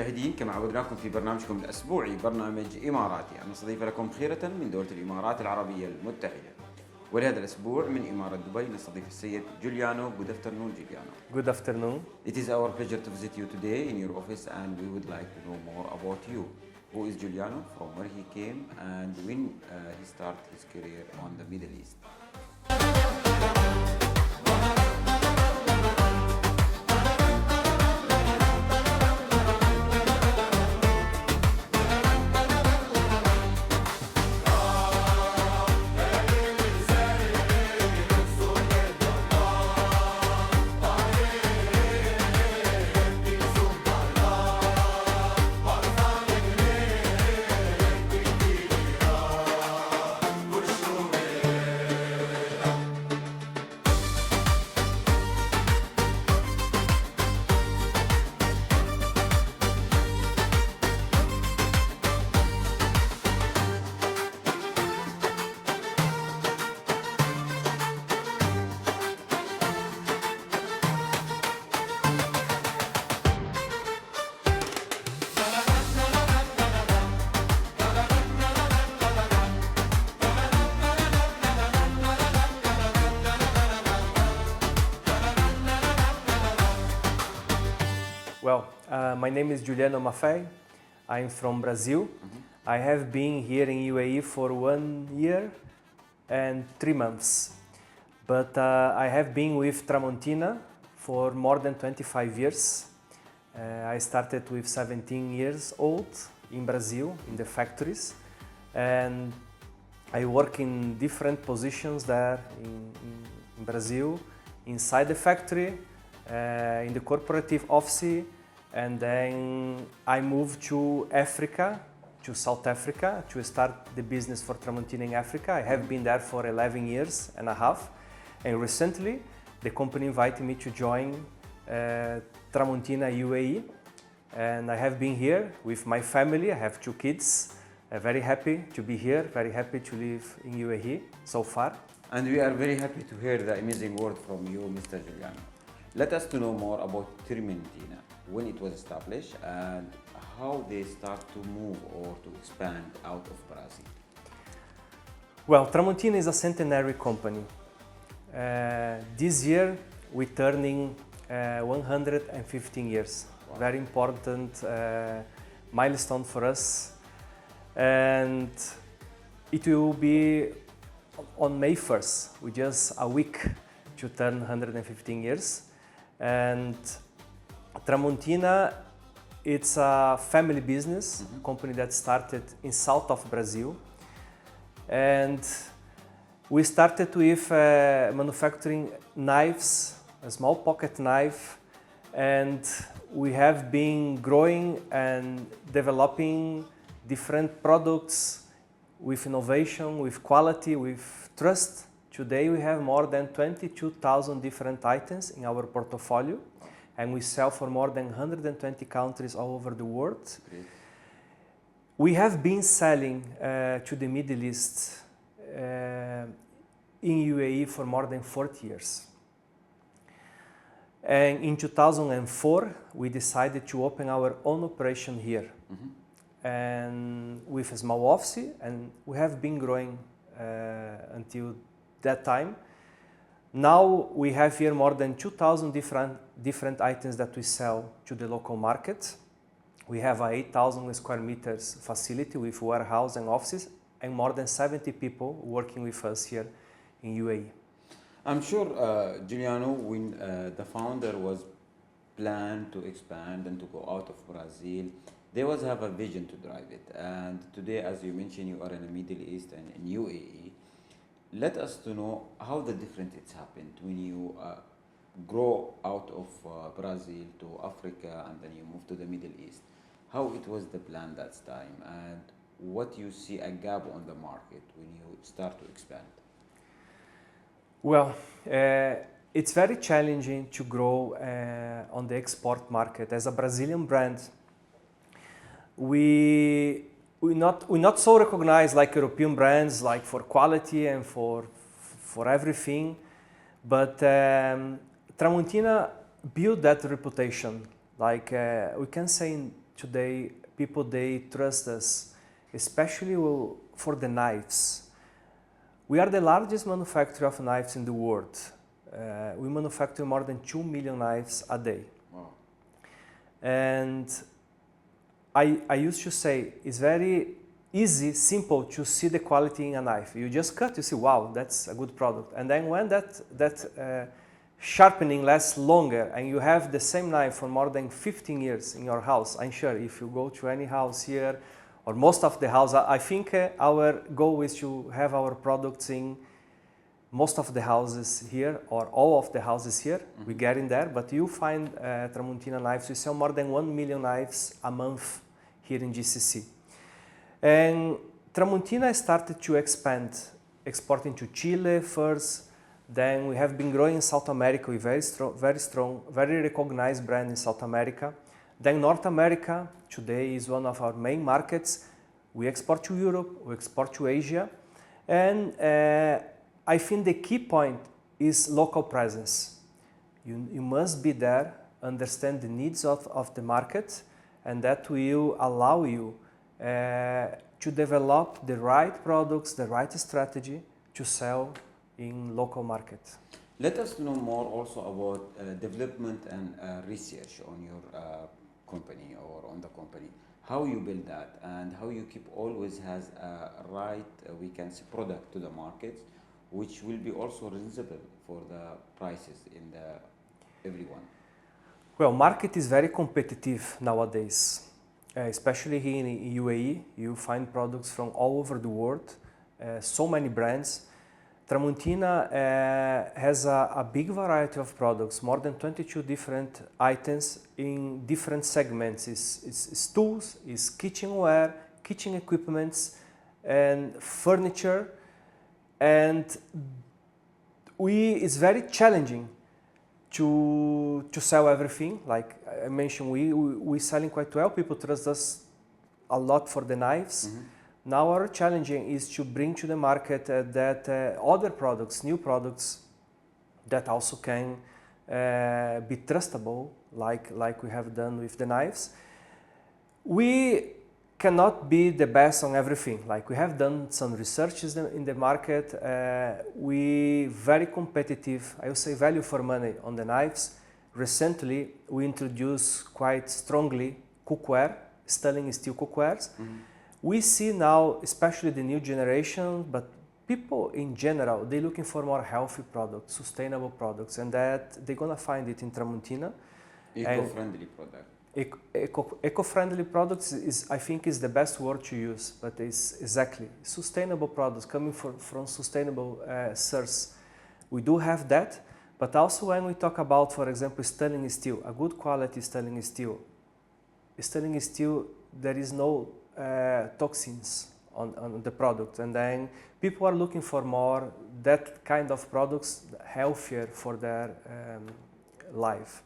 المشاهدين، كما عودناكم في برنامجكم الأسبوعي برنامج إماراتي، أن نستضيف لكم خيرة من دولة الإمارات العربية المتحدة. ولهذا الأسبوع من إمارة دبي نستضيف السيد جوليانو. Good afternoon, Juliano. Good afternoon. It is our pleasure to visit you today in your office, and we would like to know more about you. Who is Juliano, from where he came, and when he started his career on the Middle East? Well, my name is Juliano Maffei. I'm from Brazil. I have been here in UAE for 1 year and 3 months. But I have been with Tramontina for more than 25 years. I started with 17 years old in Brazil, in the factories. And I work in different positions there in Brazil, inside the factory, in the corporative office, and then I moved to Africa, to South Africa, to start the business for Tramontina in Africa. I have been there for 11 years and a half, and recently the company invited me to join Tramontina UAE, and I have been here with my family. I have 2 kids. Very happy to be here, very happy to live in UAE so far. And we are very happy to hear the amazing word from you, Mr. Juliano. Let us to know more about Tramontina, when it was established and how they start to move or to expand out of Brazil. Well, Tramontina is a centenary company. This year we're turning 115 years. Wow. Very important milestone for us. And it will be on May 1st, with just a week to turn 115 years. And Tramontina, it's a family business, company that started in south of Brazil. And we started with manufacturing knives, a small pocket knife, and we have been growing and developing different products with innovation, with quality, with trust. Today we have more than 22,000 different items in our portfolio, and we sell for more than 120 countries all over the world. Great. We have been selling to the Middle East in UAE for more than 40 years. And in 2004, we decided to open our own operation here. And with a small office, and we have been growing until that time. Now we have here more than 2,000 different items that we sell to the local market. We have a 8,000 square meters facility with warehouse and offices, and more than 70 people working with us here in UAE. I'm sure, Juliano, when the founder was planned to expand and to go out of Brazil, they always have a vision to drive it. And today, as you mentioned, you are in the Middle East and in UAE. Let us to know how the difference it's happened when you grow out of Brazil to Africa and then you move to the Middle East. How it was the plan that time, and what you see a gap on the market when you start to expand? Well, it's very challenging to grow on the export market. As a Brazilian brand, we're not so recognized like European brands, like for quality and for everything. But Tramontina built that reputation. Like we can say today people, they trust us, especially for the knives. We are the largest manufacturer of knives in the world. We manufacture more than 2 million knives a day. Wow. And I used to say it's very easy, simple to see the quality in a knife. You just cut, you see, wow, that's a good product. And then when that sharpening lasts longer and you have the same knife for more than 15 years in your house, I'm sure if you go to any house here or most of the house, I think our goal is to have our products in most of the houses here or all of the houses here. Mm-hmm. We get in there, but you find Tramontina knives. We sell more than 1 million knives a month here in GCC. And Tramontina started to expand, exporting to Chile first. Then we have been growing in South America with very strong, very recognized brand in South America. Then North America today is one of our main markets. We export to Europe, we export to Asia. And I think the key point is local presence. You must be there, understand the needs of the market, and that will allow you to develop the right products, the right strategy to sell in local market. Let us know more also about development and research on your company or on the company. How you build that and how you keep always has a right, we can say, product to the market, which will be also reasonable for the prices in everyone. Well, market is very competitive nowadays, especially here in UAE. You find products from all over the world, so many brands. Tramontina has a big variety of products, more than 22 different items in different segments. It's tools, it's kitchenware, kitchen equipments, and furniture. And it's very challenging to sell everything. Like I mentioned, we're selling quite well. People trust us a lot for the knives. Mm-hmm. Now our challenge is to bring to the market that other products, new products that also can be trustable, like we have done with the knives. We cannot be the best on everything. Like we have done some researches in the market. We very competitive, I would say value for money on the knives. Recently, we introduced quite strongly cookware, stainless steel cookwares. Mm-hmm. We see now, especially the new generation, but people in general, they're looking for more healthy products, sustainable products, and that they're gonna find it in Tramontina. Eco-friendly product. Eco-friendly products is, I think, is the best word to use, but it's exactly sustainable products coming from sustainable source. We do have that, but also when we talk about, for example, stainless steel, a good quality stainless steel, there is no toxins on the product, and then people are looking for more that kind of products, healthier for their life,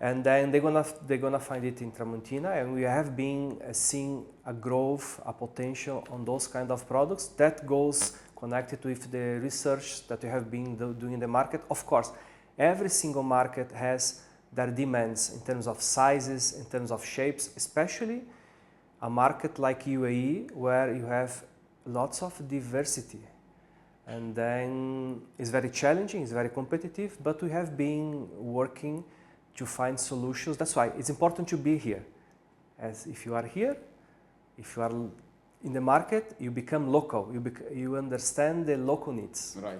and then they're gonna find it in Tramontina, and we have been seeing a growth, a potential on those kind of products that goes connected with the research that we have been doing in the market. Of course, every single market has their demands in terms of sizes, in terms of shapes, especially a market like UAE where you have lots of diversity, and then it's very challenging, it's very competitive, but we have been working to find solutions. That's why it's important to be here. As if you are here, if you are in the market, you become local, you understand the local needs. Right.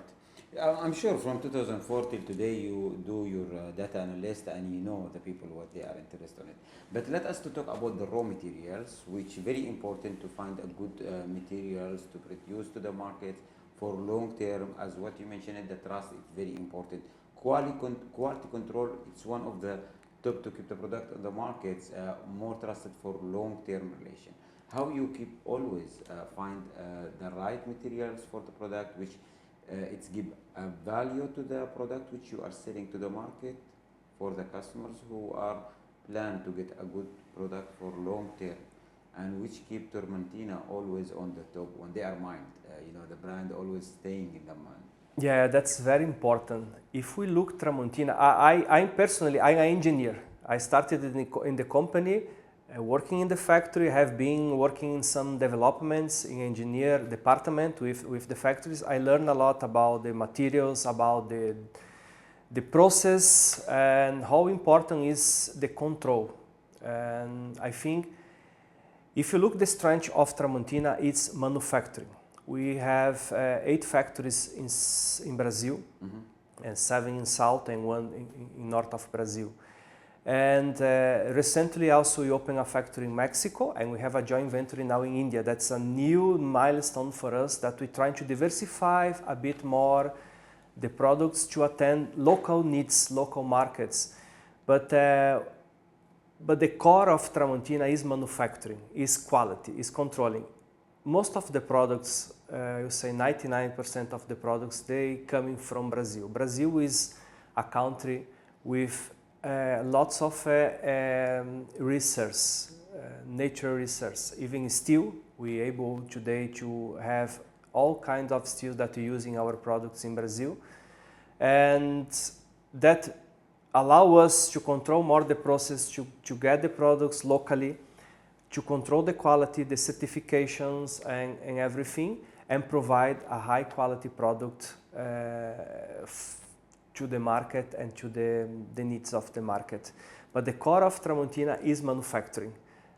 I'm sure from 2004 till today you do your data analyst and you know the people what they are interested in it. But let us to talk about the raw materials, which very important to find a good materials to produce to the market for long term. As what you mentioned, the trust is very important. Quality control, it's one of the top to keep the product on the markets more trusted for long term relation. How you keep always find the right materials for the product, which it's give a value to the product which you are selling to the market for the customers who are plan to get a good product for long term, and which keep Tramontina always on the top on their mind. The brand always staying in the mind. Yeah, that's very important. If we look Tramontina, I'm personally, I'm an engineer. I started in the company working in the factory, I have been working in some developments in engineer department with the factories. I learned a lot about the materials, about the process, and how important is the control. And I think if you look the strength of Tramontina, it's manufacturing. We have 8 factories in Brazil, and 7 in south and 1 in north of Brazil. And recently also we opened a factory in Mexico, and we have a joint venture now in India. That's a new milestone for us, that we're trying to diversify a bit more the products to attend local needs, local markets. But the core of Tramontina is manufacturing, is quality, is controlling. Most of the products, you say 99% of the products, they coming from Brazil. Brazil is a country with lots of research, nature research. Even steel, we're able today to have all kinds of steel that we use in our products in Brazil. And that allow us to control more the process, to get the products locally, to control the quality, the certifications and everything, and provide a high quality product to the market and to the needs of the market. But the core of Tramontina is manufacturing,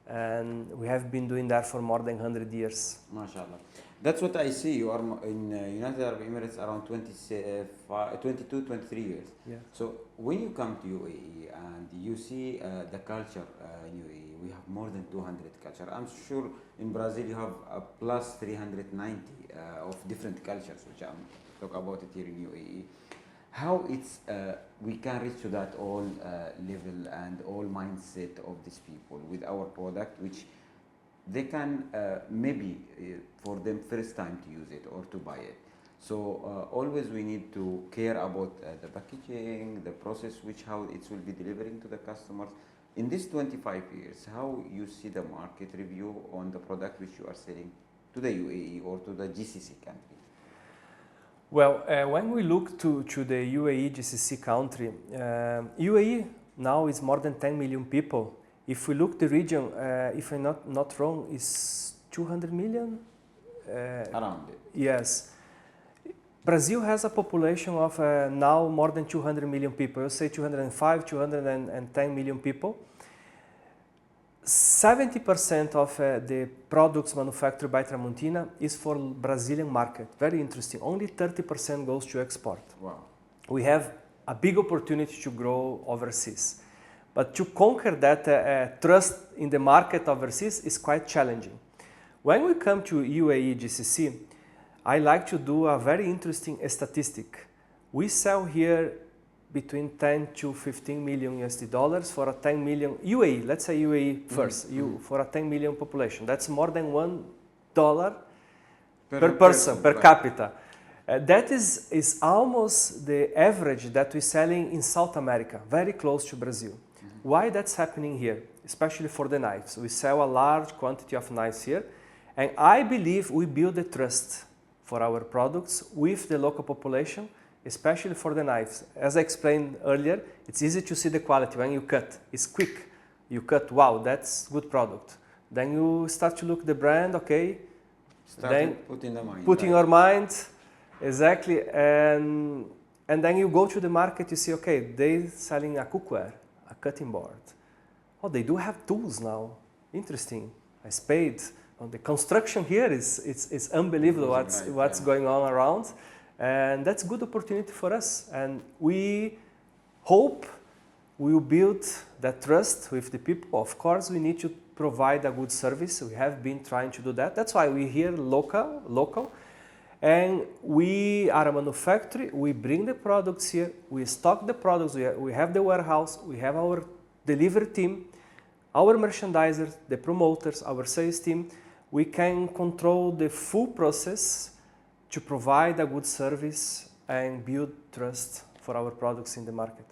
and we have been doing that for more than 100 years. MashaAllah. That's what I see. You are in United Arab Emirates around 22, 23 years. Yeah. So when you come to UAE and you see the culture in UAE, we have more than 200 culture. I'm sure in Brazil you have a plus 390 of different cultures, which I'm talk about it here in UAE. How it's we can reach to that all level and all mindset of these people with our product, which they can maybe for them first time to use it or to buy it. So always we need to care about the packaging, the process, which how it will be delivering to the customers. In these 25 years, how you see the market review on the product which you are selling to the UAE or to the GCC country? Well, when we look to the UAE GCC country, UAE now is more than 10 million people. If we look the region, if I'm not wrong, is 200 million? Around it. Yes. Brazil has a population of now more than 200 million people. I'll say 205, 210 million people. 70% of the products manufactured by Tramontina is for Brazilian market. Very interesting. Only 30% goes to export. Wow. We have a big opportunity to grow overseas. But to conquer that trust in the market overseas is quite challenging. When we come to UAE GCC, I like to do a very interesting statistic. We sell here between 10 to 15 million USD dollars for a 10 million UAE. Let's say UAE first, for a 10 million population. That's more than $1 per person, per capita. That is almost the average that we're selling in South America, very close to Brazil. Why that's happening here, especially for the knives? We sell a large quantity of knives here, and I believe we build the trust for our products with the local population, especially for the knives. As I explained earlier, it's easy to see the quality when you cut. It's quick. You cut, wow, that's good product. Then you start to look the brand, okay. Then put in the mind. Put in your mind, exactly. And then you go to the market, you see, okay, they're selling a cookware, a cutting board. Oh, they do have tools now. Interesting. A spade. Oh, the construction here is unbelievable what's going on around. And that's a good opportunity for us. And we hope we will build that trust with the people. Of course, we need to provide a good service. We have been trying to do that. That's why we're here local. And we are a manufacturer. We bring the products here. We stock the products. We have the warehouse. We have our delivery team, our merchandisers, the promoters, our sales team. We can control the full process to provide a good service and build trust for our products in the market.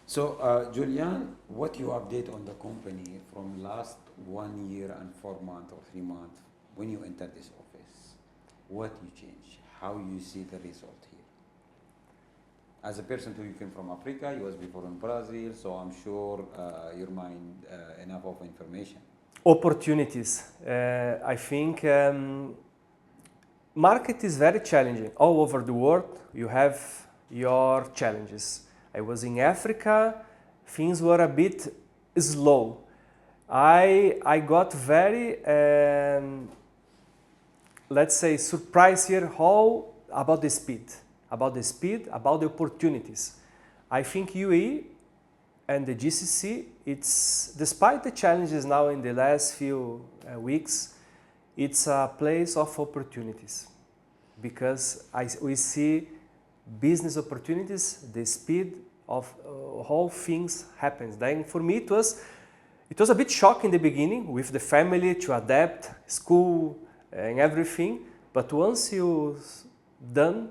So, Julian, what you update on the company from last 1 year and 4 months or 3 months when you entered this office? What you change? How you see the result here? As a person who came from Africa, you was before in Brazil, so I'm sure your mind enough of information. Opportunities. I think market is very challenging. All over the world, you have your challenges. I was in Africa, things were a bit slow. I got very, let's say, surprised here how about the speed, about the opportunities. I think UAE and the GCC, it's, despite the challenges now in the last few weeks, it's a place of opportunities because we see business opportunities, the speed of how things happen. Then for me it was a bit shocking in the beginning with the family to adapt, school and everything, but once you done,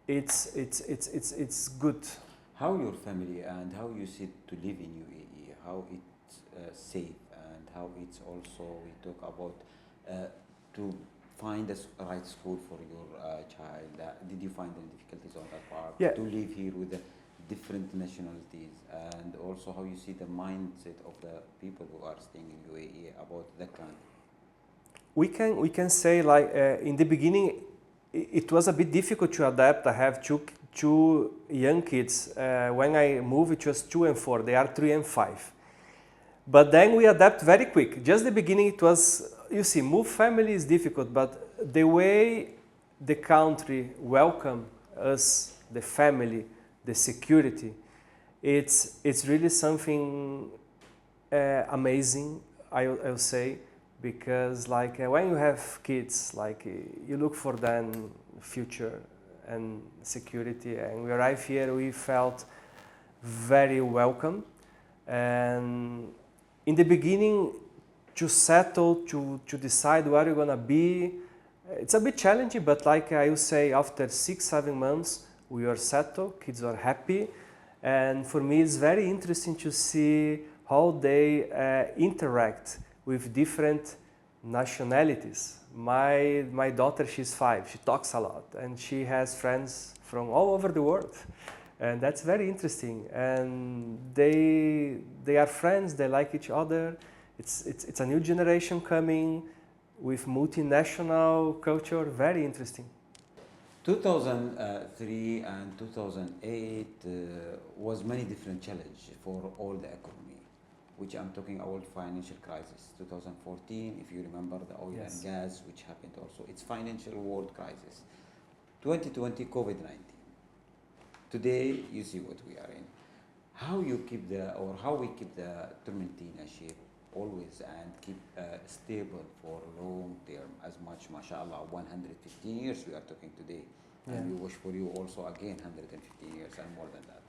it's good. How your family and how you see to live in UAE, how it's safe and how it's also, we talk about to find a right school for your child. Did you find any difficulties on that part? Yeah. To live here with the different nationalities and also how you see the mindset of the people who are staying in UAE about the country? We can say like in the beginning it was a bit difficult to adapt. I have two young kids. When I moved, it was 2 and 4. They are 3 and 5. But then we adapt very quick. Just the beginning, it was, you see, move family is difficult, but the way the country welcome us, the family, the security, it's really something amazing, I'll say, because like when you have kids, like you look for them future and security, and we arrived here, we felt very welcome. And in the beginning, to settle, to decide where you're gonna be, it's a bit challenging, but like I will say, after 6-7 months, we are settled, kids are happy, and for me it's very interesting to see how they interact with different nationalities. My daughter, she's 5, she talks a lot, and she has friends from all over the world. And that's very interesting. And they are friends, they like each other. It's a new generation coming with multinational culture, very interesting. 2003 and 2008 was many different challenges for all the economy, which I'm talking about financial crisis. 2014, if you remember the oil Yes. and gas, which happened also. It's financial world crisis. 2020, COVID-19. Today, you see what we are in. How you keep how we keep the Tramontina shape always and keep stable for long term as much, mashallah, 115 years we are talking today. Yeah. And we wish for you also again 115 years and more than that.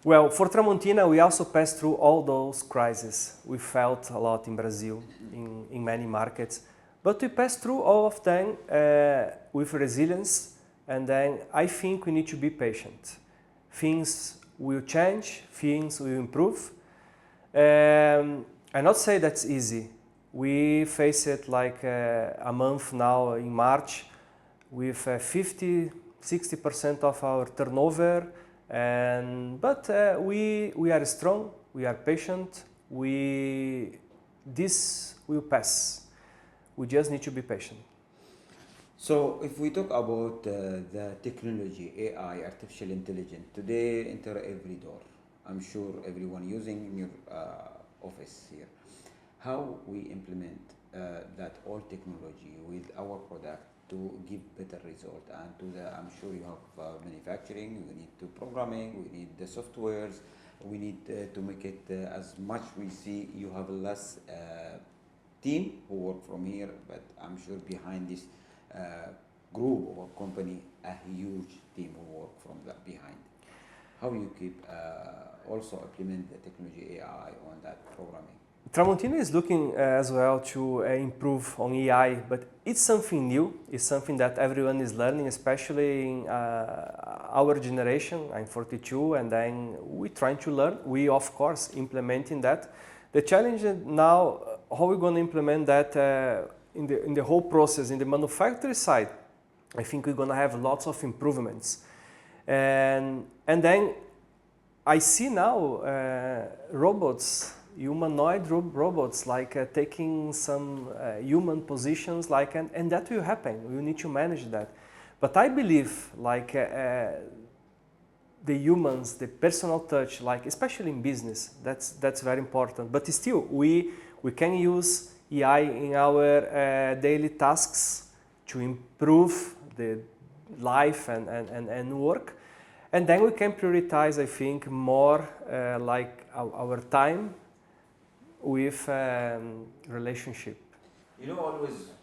Well, for Tramontina, we also passed through all those crises. We felt a lot in Brazil, in many markets. But we passed through all of them with resilience, and then I think we need to be patient. Things will change, things will improve. I not say that's easy. We face it like a month now in March with 50-60% of our turnover, but we are strong, we are patient, this will pass. We just need to be patient. So if we talk about the technology, AI, artificial intelligence, today enter every door. I'm sure everyone using in your office here. How we implement that all technology with our product to give better result, and to the, I'm sure you have manufacturing, we need to programming, we need the softwares, we need to make it as much. We see you have less team who work from here, but I'm sure behind this group or company, a huge team who work from that behind. How you keep also implement the technology AI on that programming? Tramontina is looking as well to improve on AI, but it's something new. It's something that everyone is learning, especially in our generation. I'm 42, and then we're trying to learn. We, of course, implementing that. The challenge now, how we're going to implement that in the whole process, in the manufacturing side. I think we're going to have lots of improvements. And then I see now robots humanoid robots, like taking some human positions, like, and that will happen. You need to manage that. But I believe, like, the humans, the personal touch, like especially in business, that's very important. But still, we can use AI in our daily tasks to improve the life and work. And then we can prioritize, I think, more like our time with relationship. You know, always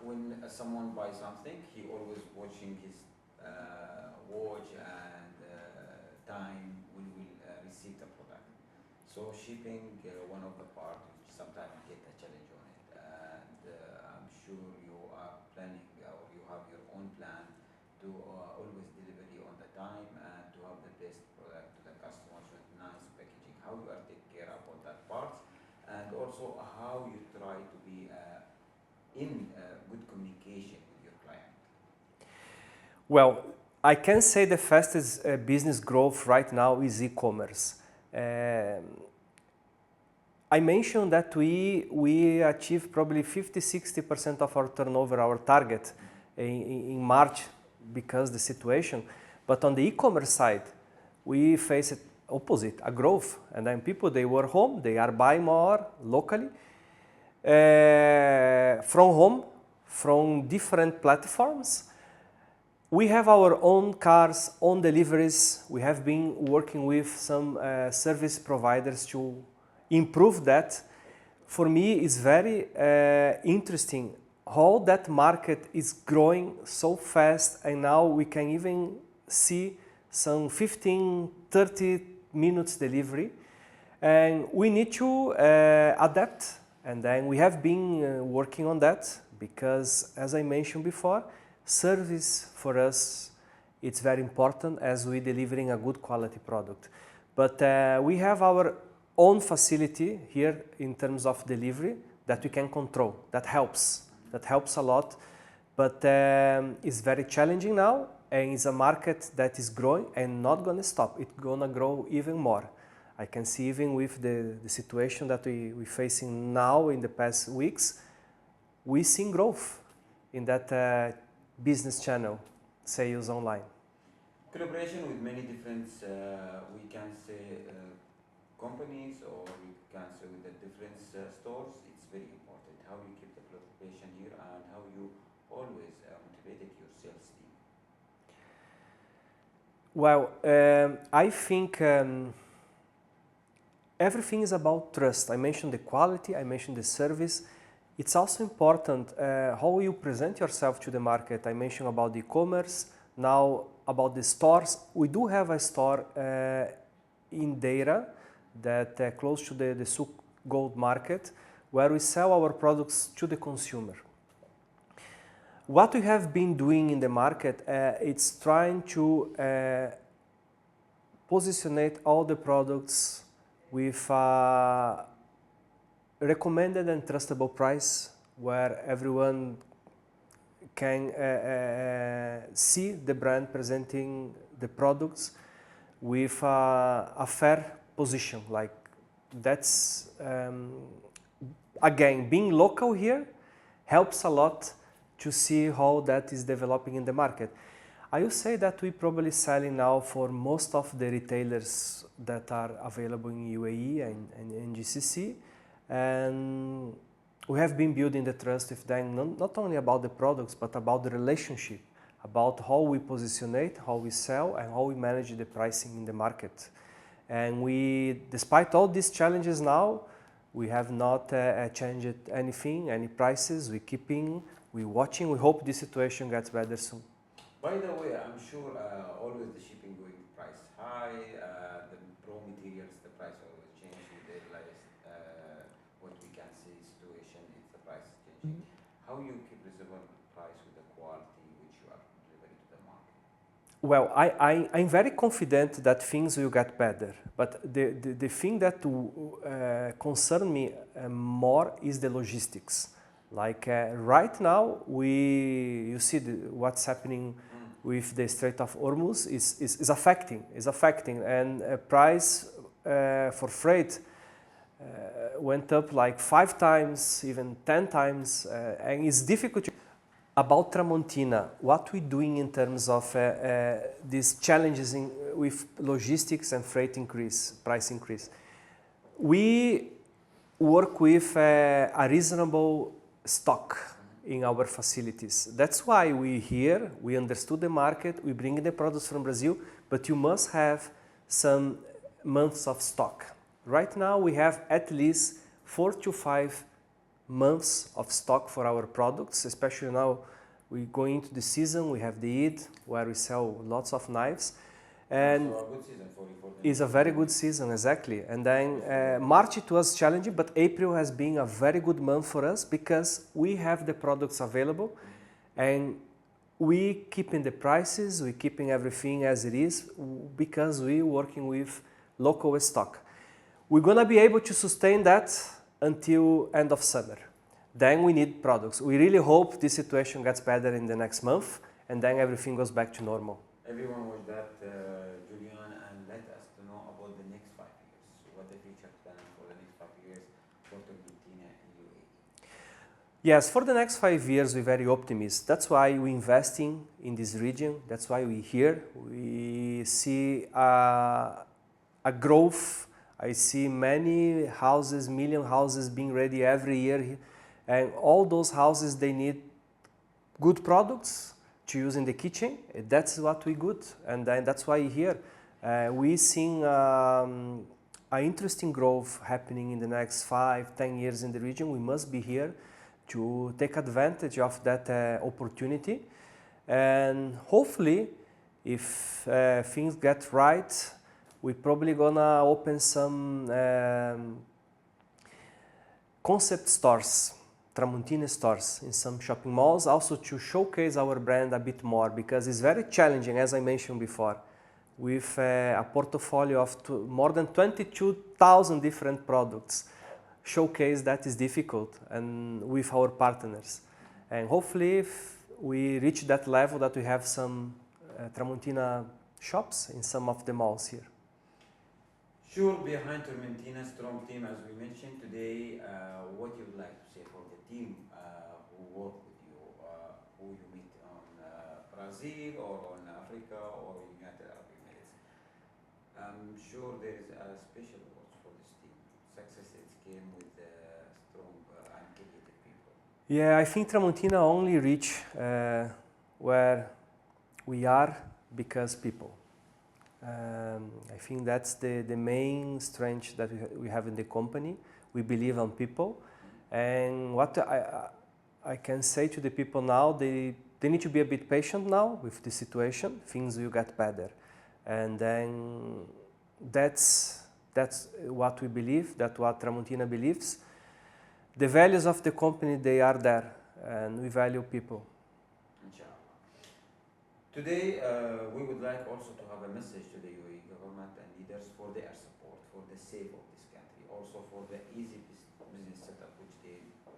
when someone buys something, he always watching his watch and time when we receive the product. So shipping, one of the part, which sometimes get a challenge on it. And I'm sure you are planning or you have your own plan to always delivery on the time and to have the best product to the customers with nice packaging. How you are take care about that part, and also how you try to be in good communication with your client. Well, I can say the fastest business growth right now is e-commerce. I mentioned that we achieved probably 50-60% of our turnover, our target, in March because the situation. But on the e-commerce side, we face it opposite, a growth. And then people, they were home, they are buying more locally, from home, from different platforms. We have our own cars, own deliveries. We have been working with some service providers to improve that. For me, it's very interesting how that market is growing so fast, and now we can even see some 15-30 minutes delivery, and we need to adapt. And then we have been working on that because, as I mentioned before, service for us, it's very important as we delivering a good quality product. But we have our own facility here in terms of delivery that we can control. That helps a lot. But it's very challenging now, and it's a market that is growing and not going to stop. It's going to grow even more. I can see even with the situation that we're facing now in the past weeks, we've seen growth in that business channel, sales online. Collaboration with many different, we can say, companies, or we can say with the different stores, it's very important. How you keep the collaboration here and how you always motivated your sales team. Well, I think everything is about trust. I mentioned the quality, I mentioned the service. It's also important how you present yourself to the market. I mentioned about the e-commerce, now about the stores. We do have a store in Deira that close to the Souk Gold Market, where we sell our products to the consumer. What we have been doing in the market, it's trying to positionate all the products with a recommended and trustable price, where everyone can see the brand presenting the products with a fair position. Like that's again, being local here helps a lot to see how that is developing in the market. I would say that we probably selling now for most of the retailers that are available in UAE and GCC, and we have been building the trust with them, not only about the products, but about the relationship, about how we positionate, how we sell, and how we manage the pricing in the market. And we, despite all these challenges now, we have not changed anything, any prices. We're keeping, we're watching. We hope this situation gets better soon. By the way, I'm sure always the shipping going price high, the raw materials, the price always change with the latest, what we can see situation, it's the price changing. How you keep reservoir price with the quality which you are delivering to the market? Well, I'm very confident that things will get better, but the thing that concerns me more is the logistics. Like right now, you see what's happening with the Strait of Hormuz is affecting, and price for freight went up like 5 times, even 10 times, and it's difficult to. About Tramontina, what we're doing in terms of these challenges with logistics and freight increase, price increase. We work with a reasonable stock in our facilities. That's why we're here, we understood the market, we bring the products from Brazil, but you must have some months of stock. Right now we have at least 4 to 5 months of stock for our products, especially now we go into the season, we have the Eid where we sell lots of knives. And so a good season for you. it's a very good season, exactly. And then March it was challenging, but April has been a very good month for us because we have the products available and we keeping the prices, we keeping everything as it is because we're working with local stock. We're gonna be able to sustain that until end of summer. Then we need products. We really hope this situation gets better in the next month and then everything goes back to normal. Everyone was that, Julian, and let us to know about the next 5 years. What the future plan for the next 5 years for Tramontina and UAE? Yes, for the next 5 years we're very optimistic. That's why we're investing in this region. That's why we're here. We see a growth. I see many houses, million houses being ready every year. And all those houses, they need good products to use in the kitchen. That's what we good, and then that's why here we seeing an interesting growth happening in the next 5, 10 years in the region. We must be here to take advantage of that opportunity, and hopefully, if things get right, we're probably gonna open some concept stores. Tramontina stores in some shopping malls, also to showcase our brand a bit more because it's very challenging, as I mentioned before, with a portfolio of more than 22,000 different products. Showcase that is difficult and with our partners. And hopefully if we reach that level that we have some Tramontina shops in some of the malls here. Sure, behind Tramontina's strong team, as we mentioned today, what you would like to say for the team who work with you, who you meet on Brazil or on Africa or United Arab Emirates? I'm sure there is a special words for this team. Success it came with strong and dedicated people. Yeah, I think Tramontina only reach where we are because people. I think that's the main strength that we have in the company. We believe on people, and what I can say to the people now, they need to be a bit patient now with the situation. Things will get better, and then that's what we believe. That's what Tramontina believes. The values of the company, they are there, and we value people. Today, we would like also to have a message to the UAE government and leaders for their support, for the sake of this country, also for the easy business setup which they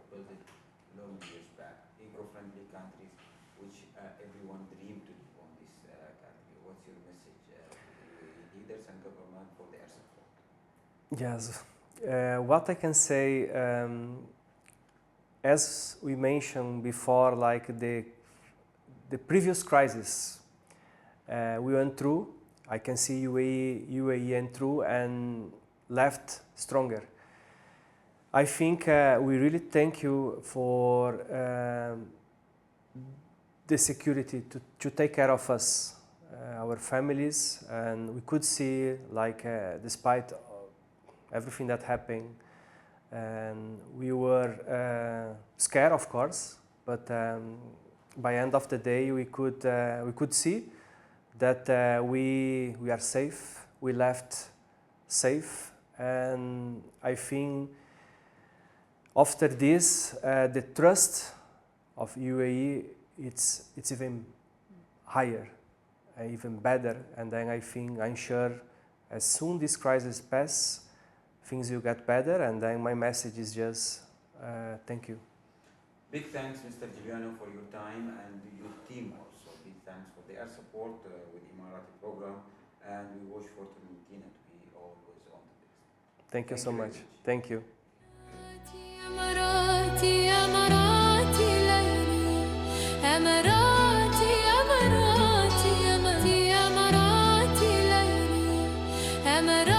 built it long years back, eco-friendly countries which everyone dreamed to live on this country. What's your message to the UAE leaders and government for their support? Yes, what I can say, as we mentioned before, like the previous crisis we went through, I can see UAE went through and left stronger. I think we really thank you for the security to take care of us, our families, and we could see like despite everything that happened, and we were scared, of course, but by end of the day, we could see that we are safe. We left safe, and I think after this, the trust of UAE it's even higher, even better. And then I'm sure, as soon this crisis passes, things will get better. And then my message is just thank you. Big thanks, Mr. Juliano, for your time and your team also. Big thanks for their support with EMARATI program, and we wish for Tramontina to be always on the best. Thank you so much. Thank you. أماراتي أماراتي ليلي أماراتي أماراتي أماراتي أماراتي ليلي أماراتي